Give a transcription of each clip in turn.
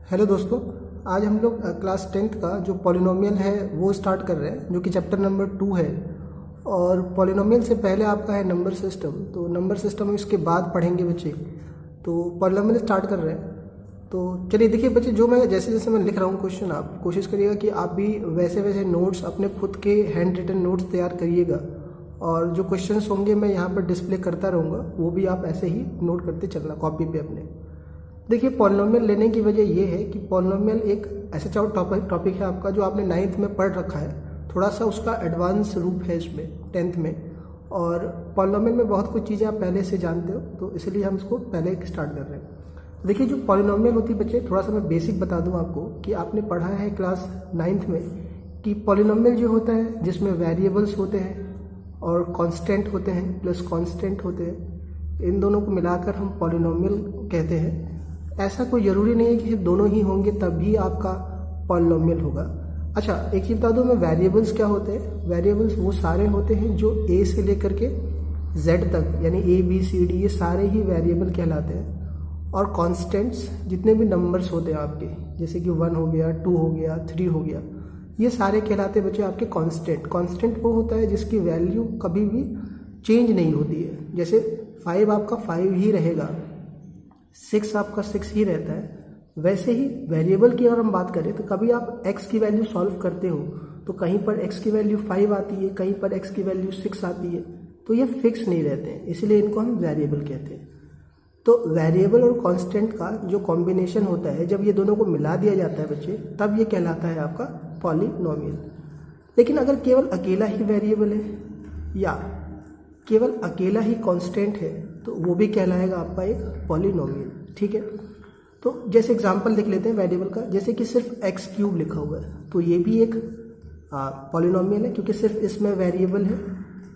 Hello दोस्तों, आज हम लोग क्लास 10th का जो पॉलिनोमियल है वो स्टार्ट कर रहे हैं, जो कि चैप्टर नंबर 2 है। और पॉलिनोमियल से पहले आपका है नंबर सिस्टम, तो नंबर सिस्टम इसके बाद पढ़ेंगे बच्चे। तो पॉलिनोमियल स्टार्ट कर रहे हैं। तो चलिए देखिए बच्चे, जो मैं जैसे जैसे मैं लिख रहा हूँ क्वेश्चन, आप कोशिश करिएगा कि आप भी वैसे वैसे नोट्स अपने खुद के हैंड रिटन नोट्स तैयार करिएगा। और जो क्वेश्चंस होंगे मैं यहाँ पर डिस्प्ले करता रहूँगा, वो भी आप ऐसे ही नोट करते चलना कॉपी पे अपने। देखिए, पॉलिनोमियल लेने की वजह ये है कि पॉलिनोमियल एक ऐसा टॉपिक है आपका जो आपने 9th में पढ़ रखा है। थोड़ा सा उसका एडवांस रूप है इसमें 10th में। और पॉलिनोमियल में बहुत कुछ चीज़ें आप पहले से जानते हो, तो इसलिए हम इसको पहले स्टार्ट कर रहे हैं। देखिए, जो पॉलिनोमियल होती है बच्चे, थोड़ा सा मैं बेसिक बता दूं आपको कि आपने पढ़ा है क्लास 9th में कि पॉलिनोमियल जो होता है जिसमें वेरिएबल्स होते हैं और कांस्टेंट होते हैं प्लस कांस्टेंट होते हैं, इन दोनों को मिलाकर हम पॉलिनोमियल कहते हैं। ऐसा कोई ज़रूरी नहीं है कि सिर्फ दोनों ही होंगे तभी आपका पॉलिनोमियल होगा। अच्छा, एक चीज़ बता दूँ मैं, वेरिएबल्स क्या होते हैं। वेरिएबल्स वो सारे होते हैं जो ए से लेकर के जेड तक, यानी ए बी सी डी, ये सारे ही वेरिएबल कहलाते हैं। और कांस्टेंट्स जितने भी नंबर्स होते हैं आपके, जैसे कि 1 हो गया, 2 हो गया, 3 हो गया, ये सारे कहलाते हैं बच्चे आपके कांस्टेंट। कांस्टेंट वो होता है जिसकी वैल्यू कभी भी चेंज नहीं होती है। जैसे 5 आपका 5 ही रहेगा, 6 आपका 6 ही रहता है। वैसे ही वेरिएबल की अगर हम बात करें तो कभी आप x की वैल्यू सॉल्व करते हो तो कहीं पर x की वैल्यू 5 आती है, कहीं पर x की वैल्यू 6 आती है, तो ये फिक्स नहीं रहते हैं, इसलिए इनको हम वेरिएबल कहते हैं। तो वेरिएबल और कांस्टेंट का जो कॉम्बिनेशन होता है, जब ये दोनों को मिला दिया जाता है बच्चे, तब ये कहलाता है आपका पॉलिनोमियल। लेकिन अगर केवल अकेला ही वेरिएबल है या केवल अकेला ही कांस्टेंट है तो वो भी कहलाएगा आपका एक पॉलिनोमियल। ठीक है, तो जैसे एग्जांपल देख लेते हैं वेरिएबल का। जैसे कि सिर्फ x³ लिखा हुआ है, तो ये भी एक पॉलिनोमियल है, क्योंकि सिर्फ इसमें वेरिएबल है।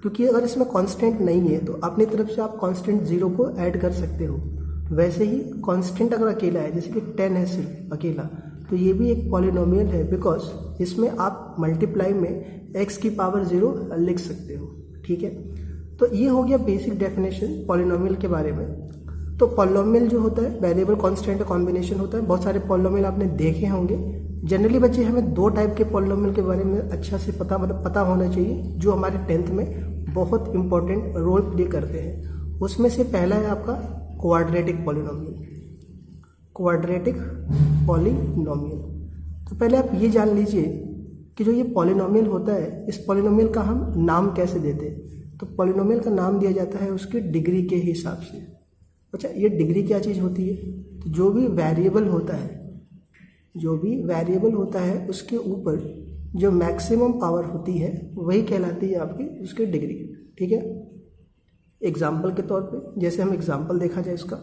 क्योंकि अगर इसमें कांस्टेंट नहीं है तो अपनी तरफ से आप कांस्टेंट 0 को ऐड कर सकते हो। वैसे ही कांस्टेंट अगर अकेला है, जैसे कि 10 है सिर्फ अकेला, तो ये भी एक पॉलिनोमियल है, बिकॉज इसमें आप मल्टीप्लाई में x की पावर 0 लिख सकते हो। ठीक है, तो ये हो गया बेसिक डेफिनेशन पॉलिनोमियल के बारे में। तो पॉलिनोमियल जो होता है वेरिएबल कांस्टेंट का कॉम्बिनेशन होता है। बहुत सारे पॉलिनोमियल आपने देखे होंगे। जनरली बच्चे, हमें 2 टाइप के पॉलिनोमियल के बारे में अच्छा से पता होना चाहिए, जो हमारे 10th में बहुत इंपॉर्टेंट रोल प्ले करते हैं। उसमें से पहला है आपका क्वाड्रेटिक पॉलिनोमियल। क्वाड्रेटिक पॉलिनोमियल, तो पहले आप ये जान लीजिए कि जो ये पॉलिनोमियल होता है, इस पॉलिनोमियल का हम नाम कैसे देते हैं। तो पॉलिनोमियल का नाम दिया जाता है उसकी डिग्री के हिसाब से। अच्छा, ये डिग्री क्या चीज़ होती है? तो जो भी वेरिएबल होता है उसके ऊपर जो मैक्सिमम पावर होती है वही कहलाती है आपकी उसकी डिग्री। ठीक है, एग्जाम्पल के तौर पे जैसे हम एग्जाम्पल देखा जाए इसका,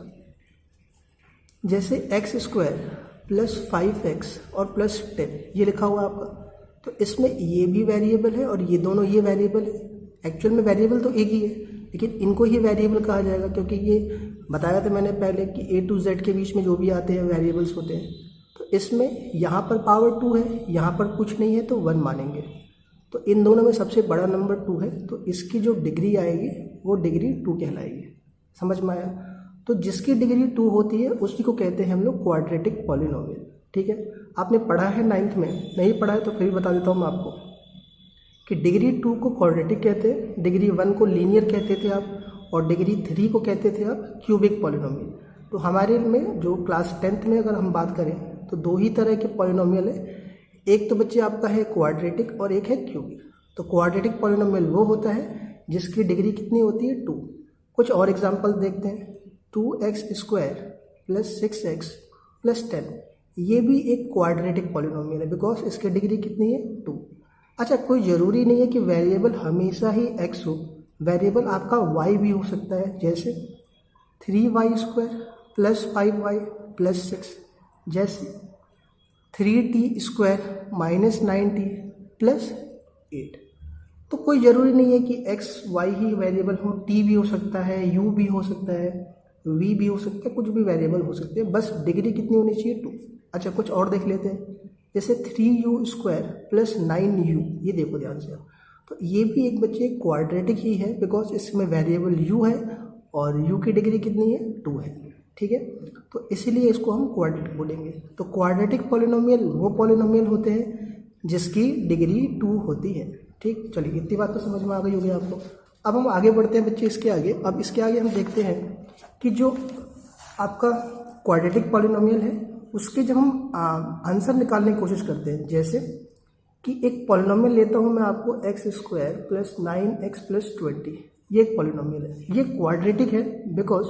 जैसे x² प्लस 5x और प्लस 10 ये लिखा हुआ है आपका। तो इसमें ये भी वेरिएबल है और ये दोनों ये वेरिएबल है। एक्चुअल में वेरिएबल तो एक ही है, लेकिन इनको ही वेरिएबल कहा जाएगा, क्योंकि ये बताया था मैंने पहले कि A to Z के बीच में जो भी आते हैं वेरिएबल्स होते हैं। तो इसमें यहाँ पर पावर 2 है, यहाँ पर कुछ नहीं है, तो 1 मानेंगे। तो इन दोनों में सबसे बड़ा नंबर 2 है, तो इसकी जो डिग्री आएगी वो डिग्री 2 कहलाएगी। समझ में आया? तो जिसकी डिग्री 2 होती है उसी को कहते हैं हम लोग क्वाड्रेटिक पॉलिनोमियल। ठीक है, आपने पढ़ा है 9th में, नहीं पढ़ा है तो फिर बता देता हूँ मैं आपको कि डिग्री 2 को क्वाड्रेटिक कहते हैं, डिग्री 1 को लीनियर कहते थे आप, और डिग्री 3 को कहते थे आप क्यूबिक पॉलिनोमियल। तो हमारे में जो क्लास 10th में अगर हम बात करें तो 2 ही तरह के पॉलिनोमियल है। एक तो बच्चे आपका है क्वाड्रेटिक और एक है क्यूबिक। तो क्वाड्रेटिक पॉलिनोमियल वो होता है जिसकी डिग्री कितनी होती है? 2। कुछ और एग्जाम्पल देखते हैं। 2x² प्लस 6x प्लस 10, ये भी एक क्वाड्रेटिक पॉलिनोमियल है, बिकॉज इसकी डिग्री कितनी है? 2। अच्छा, कोई ज़रूरी नहीं है कि वेरिएबल हमेशा ही x हो। वेरिएबल आपका y भी हो सकता है, जैसे 3y² प्लस 5y प्लस 6, जैसे 3t² माइनस 9t प्लस 8। तो कोई ज़रूरी नहीं है कि x y ही वेरिएबल हो, t भी हो सकता है, u भी हो सकता है, v भी हो सकता है, कुछ भी वेरिएबल हो सकते हैं, बस डिग्री कितनी होनी चाहिए? 2। अच्छा, कुछ और देख लेते हैं, जैसे 3u² प्लस 9u, ये देखो ध्यान से। तो ये भी एक बच्चे क्वाड्रेटिक ही है, बिकॉज इसमें वेरिएबल u है और u की डिग्री कितनी है? 2 है। ठीक है। तो इसीलिए इसको हम क्वाड्रेटिक बोलेंगे। तो क्वाड्रेटिक पॉलिनोमियल वो पॉलिनोमियल होते हैं जिसकी डिग्री 2 होती है। ठीक, चलिए इतनी बात तो समझ में आ गई होगी आपको। अब हम आगे बढ़ते हैं बच्चे इसके आगे। अब इसके आगे हम देखते हैं कि जो आपका क्वाड्रेटिक पॉलिनोमियल है उसके जब हम आंसर निकालने की कोशिश करते हैं, जैसे कि एक पॉलिनोमियल लेता हूँ मैं आपको x² प्लस 9x प्लस 20, ये एक पॉलिनोमियल है, ये क्वाड्रेटिक है बिकॉज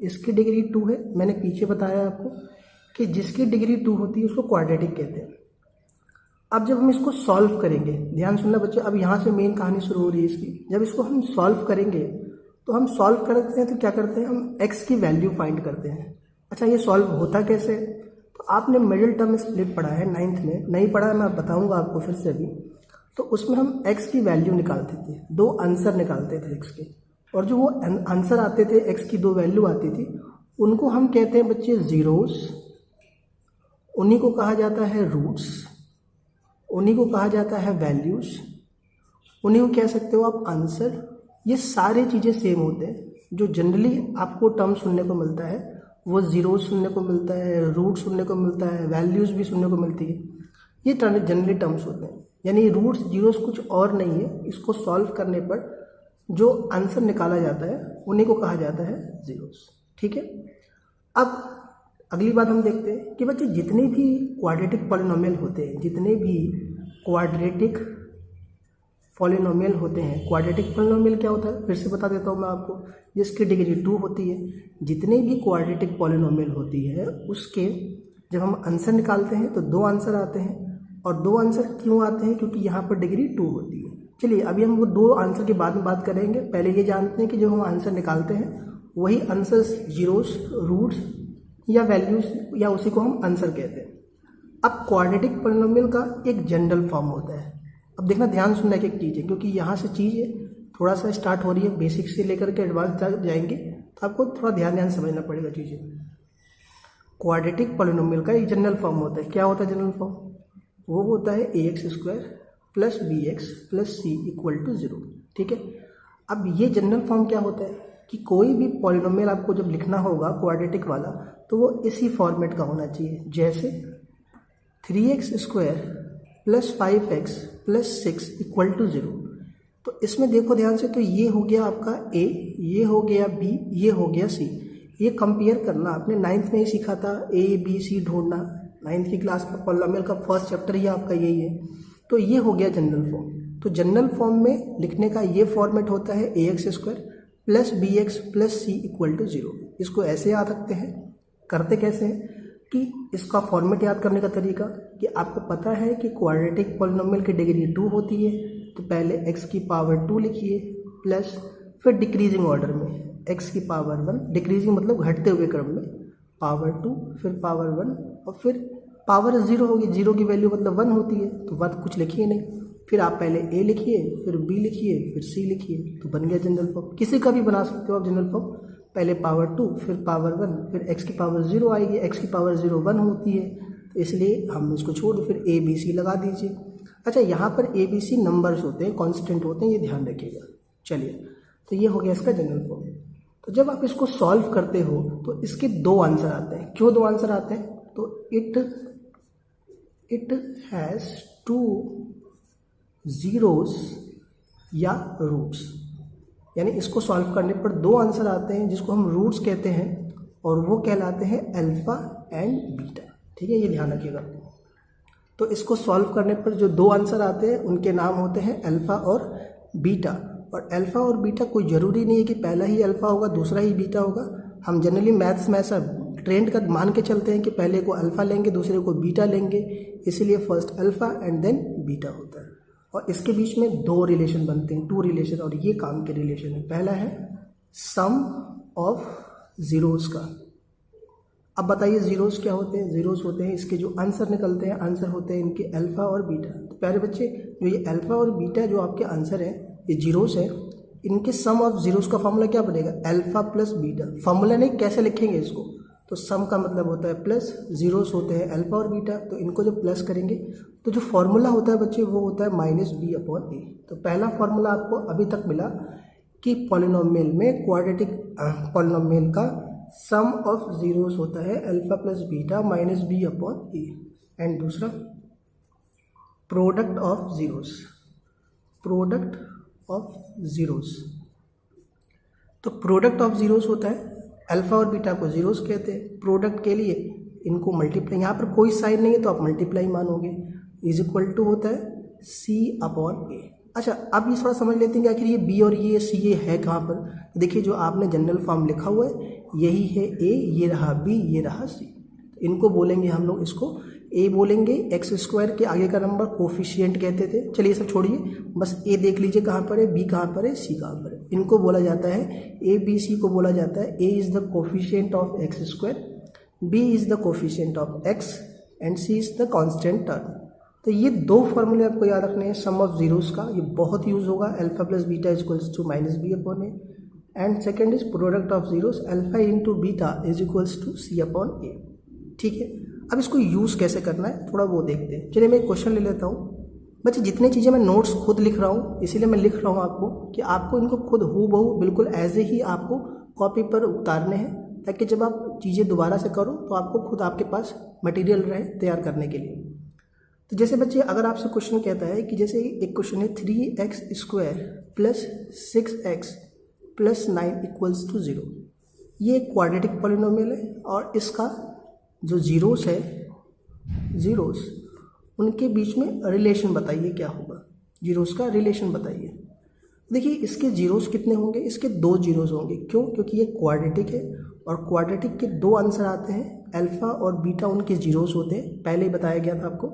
इसकी डिग्री 2 है। मैंने पीछे बताया आपको कि जिसकी डिग्री 2 होती है उसको क्वाड्रेटिक कहते हैं। अब जब हम इसको सॉल्व करेंगे, ध्यान सुनना बच्चे, अब यहाँ से मेन कहानी शुरू हो रही है इसकी। जब इसको हम सॉल्व करेंगे तो हम सॉल्व करते हैं तो क्या करते हैं, हम x की वैल्यू फाइंड करते हैं। अच्छा, ये सॉल्व होता कैसे? तो आपने मिडिल टर्म स्प्लिट पढ़ा है 9th में, नहीं पढ़ा है मैं बताऊंगा आपको फिर से अभी। तो उसमें हम x की वैल्यू निकालते थे, 2 आंसर निकालते थे x के, और जो वो आंसर आते थे x की 2 वैल्यू आती थी उनको हम कहते हैं बच्चे जीरोस, उन्हीं को कहा जाता है रूट्स, उन्हीं को कहा जाता है वैल्यूज, उन्हीं को कह सकते हो आप आंसर। ये सारी चीज़ें सेम होते हैं। जो जनरली आपको टर्म सुनने को मिलता है वो जीरो सुनने को मिलता है, रूट सुनने को मिलता है, वैल्यूज भी सुनने को मिलती है। ये जनरली टर्म्स होते हैं, यानी रूट्स जीरोस कुछ और नहीं है। इसको सॉल्व करने पर जो आंसर निकाला जाता है उन्हीं को कहा जाता है जीरोस। ठीक है। अब अगली बात हम देखते हैं कि बच्चे जितने भी क्वाड्रेटिक पॉलिनोमियल होते हैं, जितने भी क्वाड्रेटिक पॉलिनोमियल होते हैं, क्वाड्रेटिक पॉलिनोमियल क्या होता है फिर से बता देता हूँ मैं आपको, जिसकी डिग्री 2 होती है। जितने भी क्वाड्रेटिक पॉलिनोमियल होती है उसके जब हम आंसर निकालते हैं तो 2 आंसर आते हैं। और 2 आंसर क्यों आते हैं? क्योंकि यहाँ पर डिग्री 2 होती है। चलिए अभी हम वो 2 आंसर के बाद में बात करेंगे। पहले ये जानते हैं कि जब हम आंसर निकालते हैं वही आंसर जीरोस, रूट्स या वैल्यूज या उसी को हम आंसर कहते हैं। अब क्वाड्रेटिक पॉलिनोमियल का एक जनरल फॉर्म होता है। अब देखना, ध्यान सुनना एक चीज़ है, क्योंकि यहाँ से चीज़ थोड़ा सा स्टार्ट हो रही है, बेसिक से लेकर के एडवांस तक जाएंगे तो आपको थोड़ा ध्यान समझना पड़ेगा चीज़ें। क्वाड्रेटिक पॉलिनोमियल का एक जनरल फॉर्म होता है। क्या होता है जनरल फॉर्म? वो होता है ax² plus bx plus c equal to 0। ठीक है। अब ये जनरल फॉर्म क्या होता है कि कोई भी पॉलिनोमियल आपको जब लिखना होगा क्वाड्रेटिक वाला तो वो इसी फॉर्मेट का होना चाहिए, जैसे 3x² plus 5x plus 6 equal to 0। तो इसमें देखो ध्यान से, तो ये हो गया आपका a, ये हो गया b, ये हो गया c। ये कंपेयर करना आपने 9th में ही सीखा था, a b c ढूंढना। 9th की क्लास का पॉलिनोमियल का फर्स्ट चैप्टर ही आपका यही है। तो ये हो गया जनरल फॉर्म। तो जनरल फॉर्म में लिखने का ये फॉर्मेट होता है ax² plus bx plus c equal to 0। इसको ऐसे याद रखते हैं। करते कैसे हैं कि इसका फॉर्मेट याद करने का तरीका कि आपको पता है कि क्वाड्रेटिक पॉलिनोमियल की डिग्री 2 होती है, तो पहले x की पावर 2 लिखिए प्लस फिर डिक्रीजिंग ऑर्डर में x की पावर 1, डिक्रीजिंग मतलब घटते हुए क्रम में, पावर 2 फिर पावर 1 और फिर पावर 0 होगी। 0 की वैल्यू मतलब 1 होती है, तो 1 कुछ लिखिए नहीं। फिर आप पहले a लिखिए, फिर b लिखिए, फिर c लिखिए, तो बन गया जनरल फॉर्म। किसी का भी बना सकते हो आप जनरल फॉर्म। पहले पावर 2 फिर पावर 1 फिर x की पावर 0 आएगी, x की पावर 0 1 होती है, तो इसलिए हम इसको छोड़ फिर a b c लगा दीजिए। अच्छा, यहाँ पर a b c नंबर्स होते हैं, कॉन्स्टेंट होते हैं, ये ध्यान रखिएगा। चलिए, तो ये हो गया इसका जनरल फॉर्म। तो जब आप इसको सॉल्व करते हो तो इसके 2 आंसर आते हैं। क्यों 2 आंसर आते हैं? तो इट हैज़ 2 जीरोस या रूट्स, यानी इसको सॉल्व करने पर 2 आंसर आते हैं जिसको हम रूट्स कहते हैं, और वो कहलाते हैं अल्फा एंड बीटा। ठीक है, ये ध्यान रखिएगा। तो इसको सॉल्व करने पर जो 2 आंसर आते हैं उनके नाम होते हैं अल्फा और बीटा। और अल्फा और बीटा कोई ज़रूरी नहीं है कि पहला ही अल्फा होगा दूसरा ही बीटा होगा। हम जनरली मैथ्स में ऐसा ट्रेंड का मान के चलते हैं कि पहले को अल्फा लेंगे दूसरे को बीटा लेंगे, इसलिए first alpha and then beta होता है। और इसके बीच में 2 रिलेशन बनते हैं, 2 रिलेशन, और ये काम के रिलेशन है। पहला है सम ऑफ जीरोस का। अब बताइए जीरोस क्या होते हैं? जीरोस होते हैं इसके जो आंसर निकलते हैं, आंसर होते हैं इनके अल्फा और बीटा। तो प्यारे बच्चे, जो ये अल्फा और बीटा जो आपके आंसर है, ये जीरोस है, इनके सम ऑफ जीरोस का फॉर्मूला क्या बनेगा? Alpha plus beta. फॉर्मूला नहीं, कैसे लिखेंगे इसको? तो सम का मतलब होता है प्लस, जीरोस होते हैं अल्फा और बीटा, तो इनको जब प्लस करेंगे तो जो फॉर्मूला होता है बच्चे वो होता है -b/a। तो पहला फॉर्मूला आपको अभी तक मिला कि पॉलिनोमियल में, क्वाड्रेटिक पॉलिनोमियल का सम ऑफ जीरोस होता है alpha plus beta minus B upon A, and दूसरा product of zeros, product of zeros. तो प्रोडक्ट ऑफ जीरोस होता है, अल्फा और बीटा को जीरोस कहते हैं, प्रोडक्ट के लिए इनको मल्टीप्लाई, यहाँ पर कोई साइन नहीं है तो आप मल्टीप्लाई मानोगे, इज इक्वल टू होता है सी अपॉन ए। अच्छा, अब ये थोड़ा समझ लेते हैं कि आखिर ये बी और ये सी ये है कहाँ पर। देखिए जो आपने जनरल फॉर्म लिखा हुआ है यही है ए, ये रहा बी, ये रहा सी। तो इनको बोलेंगे हम लोग, इसको ए बोलेंगे, एक्स स्क्वायर के आगे का नंबर कोफिशिएंट कहते थे। चलिए सब छोड़िए, बस ए देख लीजिए कहाँ पर है, बी कहाँ पर है, सी कहाँ पर है। इनको बोला जाता है, ए बी सी को बोला जाता है A is the coefficient of X square, B is the coefficient of X and C is the constant term. तो ये दो फॉर्मूले आपको याद रखने हैं सम ऑफ जीरोस का, ये बहुत यूज होगा, alpha plus beta equals to minus B upon A, and second is product of zeros, alpha into beta is equals to C upon A. ठीक है, अब इसको यूज़ कैसे करना है थोड़ा वो देखते हैं। चलिए मैं एक क्वेश्चन ले लेता हूँ। बच्चे जितने चीज़ें मैं नोट्स खुद लिख रहा हूँ, इसीलिए मैं लिख रहा हूँ आपको कि आपको इनको खुद हूबहू बिल्कुल एज ही आपको कॉपी पर उतारने हैं, ताकि जब आप चीज़ें दोबारा से करो तो आपको खुद आपके पास मटेरियल रहे तैयार करने के लिए। तो जैसे बच्चे अगर आपसे क्वेश्चन कहता है कि जैसे एक क्वेश्चन है 3x² plus 6x plus 9 equals to 0, ये एक क्वाड्रेटिक पॉलिनोमियल है और इसका जो जीरोस है, जीरोस उनके बीच में रिलेशन बताइए क्या होगा, जीरोस का रिलेशन बताइए। देखिए इसके जीरोस कितने होंगे, इसके 2 जीरोस होंगे। क्यों? क्योंकि ये क्वाड्रेटिक है और क्वाड्रेटिक के 2 आंसर आते हैं, अल्फा और बीटा उनके जीरोस होते हैं। पहले ही बताया गया था आपको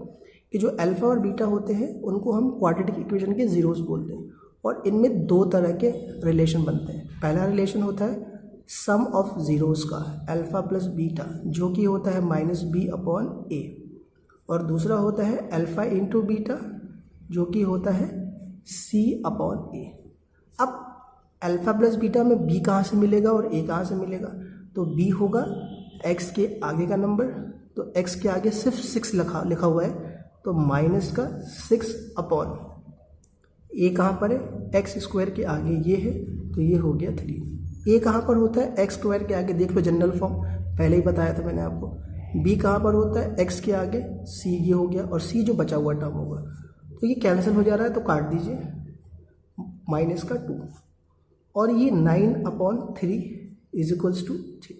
कि जो अल्फा और बीटा होते हैं उनको हम क्वाड्रेटिक इक्वेशन के जीरोस बोलते हैं, और इनमें 2 तरह के रिलेशन बनते हैं। पहला रिलेशन होता है सम ऑफ जीरोस का, अल्फा प्लस बीटा, जो कि होता है माइनस बी अपॉन ए, और दूसरा होता है अल्फा इंटू बीटा, जो कि होता है सी अपॉन ए। अब अल्फा प्लस बीटा में बी कहाँ से मिलेगा और ए कहाँ से मिलेगा? तो बी होगा एक्स के आगे का नंबर, तो एक्स के आगे सिर्फ 6 लिखा हुआ है, तो माइनस का 6 अपॉन ए कहाँ पर है, एक्स स्क्वायर के आगे ये है, तो ये हो गया 3। ए कहाँ पर होता है, एक्स स्क्वायर के आगे, देख लो जनरल फॉर्म पहले ही बताया था मैंने आपको। बी कहाँ पर होता है, एक्स के आगे, सी ये हो गया, और सी जो बचा हुआ टर्म होगा, तो ये कैंसिल हो जा रहा है, तो काट दीजिए, माइनस का 2, और ये 9/3 इज इक्वल्स टू 3।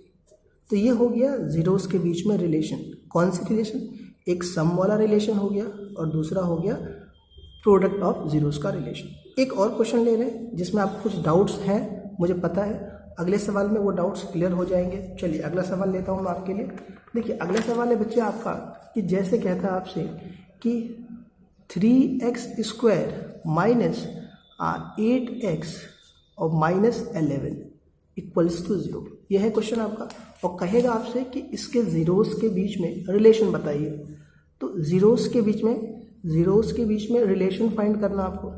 तो ये हो गया जीरोस के बीच में रिलेशन। कौन सी रिलेशन? एक सम वाला रिलेशन हो गया और दूसरा हो गया प्रोडक्ट ऑफ जीरोस का रिलेशन। एक और क्वेश्चन ले रहे हैं जिसमें आपको कुछ डाउट्स हैं, मुझे पता है, अगले सवाल में वो डाउट्स क्लियर हो जाएंगे। चलिए अगला सवाल लेता हूँ मैं आपके लिए। देखिए अगला सवाल है बच्चे आपका कि जैसे कहता है आपसे कि 3x² माइनस 8x और माइनस 11 इक्वल्स टू 0। यह है क्वेश्चन आपका, और कहेगा आपसे कि इसके जीरोस के बीच में रिलेशन बताइए। तो जीरोस के बीच में रिलेशन फाइंड करना आपको।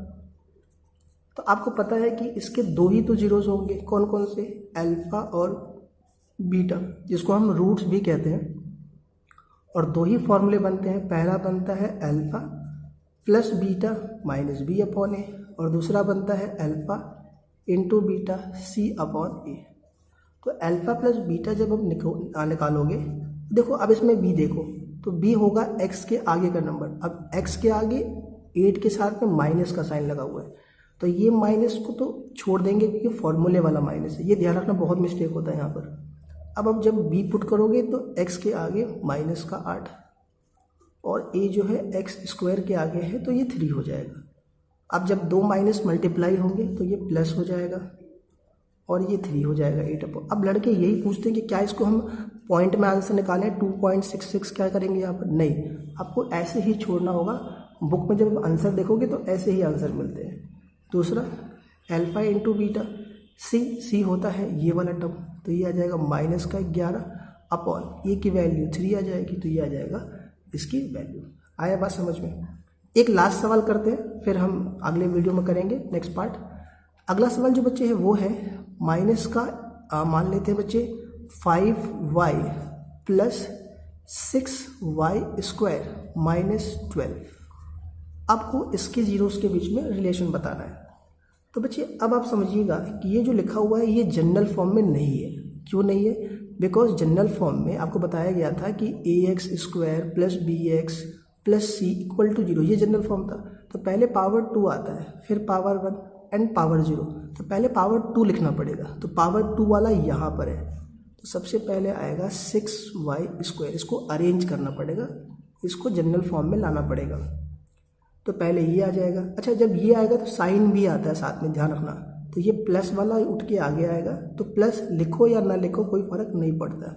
तो आपको पता है कि इसके 2 ही तो जीरोस होंगे, कौन कौन से? अल्फा और बीटा, जिसको हम रूट्स भी कहते हैं, और 2 ही फॉर्मूले बनते हैं। पहला बनता है alpha plus beta minus B upon A, और दूसरा बनता है alpha into beta C upon A. तो अल्फा प्लस बीटा जब आप निकालोगे, देखो अब इसमें बी देखो, तो बी होगा एक्स के आगे का नंबर। अब एक्स के आगे 8 के साथ में माइनस का साइन लगा हुआ है, तो ये माइनस को तो छोड़ देंगे क्योंकि फॉर्मूले वाला माइनस है, ये ध्यान रखना, बहुत मिस्टेक होता है यहाँ पर। अब जब बी पुट करोगे तो एक्स के आगे माइनस का 8, और ए जो है एक्स स्क्वायर के आगे है, तो ये 3 हो जाएगा। अब जब 2 माइनस मल्टीप्लाई होंगे तो ये प्लस हो जाएगा, और ये 3 हो जाएगा 8। अब लड़के यही पूछते हैं कि क्या इसको हम पॉइंट में आंसर निकालें, 2.66 क्या करेंगे यहाँ पर? नहीं, आपको ऐसे ही छोड़ना होगा। बुक में जब आंसर देखोगे तो ऐसे ही आंसर मिलते हैं। दूसरा अल्फा इंटू बीटा, सी होता है ये वाला टर्म, तो ये आ जाएगा माइनस का 11 अपॉन ए की वैल्यू 3 आ जाएगी, तो ये आ जाएगा इसकी वैल्यू। आया बात समझ में? एक लास्ट सवाल करते हैं, फिर हम अगले वीडियो में करेंगे नेक्स्ट पार्ट। अगला सवाल जो बच्चे है वो है माइनस का मान लेते हैं बच्चे 5y प्लस 6y² माइनस 12। आपको इसके जीरोस के बीच में रिलेशन बताना है। तो बच्चे अब आप समझिएगा कि ये जो लिखा हुआ है ये जनरल फॉर्म में नहीं है। क्यों नहीं है? बिकॉज जनरल फॉर्म में आपको बताया गया था कि ax square plus bx plus c equal to 0, ये जनरल फॉर्म था। तो पहले पावर 2 आता है, फिर पावर 1 एंड पावर 0। तो पहले पावर 2 लिखना पड़ेगा, तो पावर 2 वाला यहाँ पर है। तो सबसे पहले आएगा 6y स्क्वायर, इसको अरेंज करना पड़ेगा, इसको जनरल फॉर्म में लाना पड़ेगा। तो पहले ये आ जाएगा। अच्छा, जब ये आएगा तो साइन भी आता है साथ में, ध्यान रखना। तो ये प्लस वाला उठ के आगे आएगा, तो प्लस लिखो या ना लिखो कोई फ़र्क नहीं पड़ता।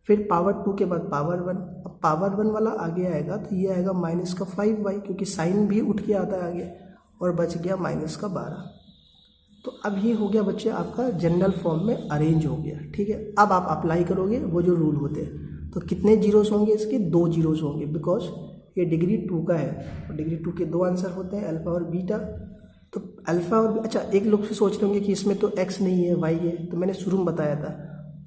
फिर पावर 2 के बाद पावर 1, अब पावर 1 वाला आगे आएगा तो ये आएगा माइनस का 5y, क्योंकि साइन भी उठ के आता है आगे, और बच गया माइनस का 12। तो अब ये हो गया बच्चे आपका जनरल फॉर्म में अरेंज हो गया। ठीक है, अब आप अप्लाई करोगे वो जो रूल होते हैं। तो कितने जीरोस होंगे इसके? 2 जीरोस होंगे, बिकॉज ये डिग्री 2 का है। और डिग्री 2 के 2 आंसर होते हैं, अल्फा और बीटा। तो अल्फा और अच्छा, एक लोग से सोच रहे होंगे कि इसमें तो x नहीं है, y है। तो मैंने शुरू में बताया था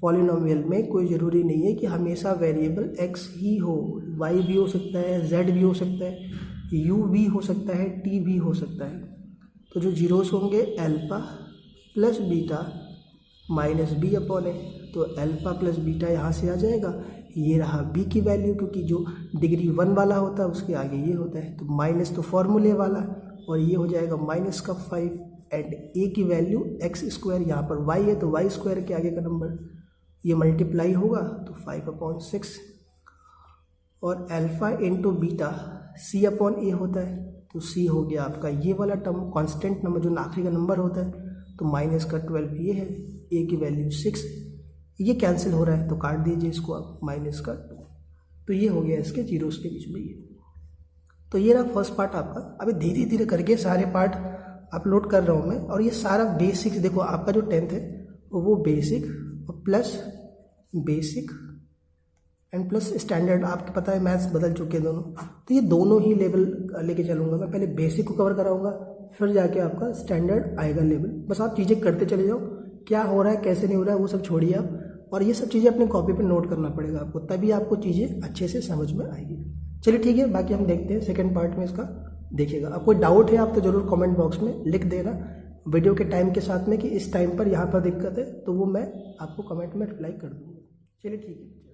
पॉलिनोमियल में कोई ज़रूरी नहीं है कि हमेशा वेरिएबल x ही हो, y भी हो सकता है, z भी हो सकता है, u भी हो सकता है, t भी हो सकता है। तो जो जीरोस होंगे alpha plus beta minus B upon A. तो अल्फा प्लस बीटा यहाँ से आ जाएगा, ये रहा b की वैल्यू, क्योंकि जो डिग्री 1 वाला होता है उसके आगे ये होता है। तो माइनस तो फॉर्मूले वाला, और ये हो जाएगा माइनस का 5 एंड a की वैल्यू x स्क्वायर, यहाँ पर y है तो y स्क्वायर के आगे का नंबर, ये मल्टीप्लाई होगा तो 5/6। और alpha into beta c upon a होता है, तो c हो गया आपका ये वाला टर्म, कांस्टेंट नंबर जो आखिरी का नंबर होता है। तो माइनस का 12 ये है, a की वैल्यू 6, ये कैंसिल हो रहा है तो काट दीजिए इसको आप, माइनस का 2। तो ये हो गया इसके जीरोस के बीच में ये। तो ये रहा फर्स्ट पार्ट आपका। अभी धीरे धीरे करके सारे पार्ट अपलोड कर रहा हूँ मैं, और ये सारा बेसिक्स देखो, आपका जो 10th है वो basic plus basic and plus standard, आपको पता है मैथ्स बदल चुके हैं दोनों, तो ये दोनों ही लेवल लेके चलूँगा मैं। पहले बेसिक को कवर कराऊंगा, फिर जाके आपका स्टैंडर्ड आएगा लेवल। बस आप चीज़ें करते चले जाओ, क्या हो रहा है कैसे नहीं हो रहा है वो सब छोड़िए आप, और ये सब चीज़ें अपने कॉपी पे नोट करना पड़ेगा आपको, तभी आपको चीज़ें अच्छे से समझ में आएगी। चलिए ठीक है, बाकी हम देखते हैं सेकंड पार्ट में इसका देखिएगा। अब कोई डाउट है आप तो ज़रूर कमेंट बॉक्स में लिख देना वीडियो के टाइम के साथ में कि इस टाइम पर यहाँ पर दिक्कत है, तो वो मैं आपको कमेंट में रिप्लाई कर दूँगा। चलिए ठीक है।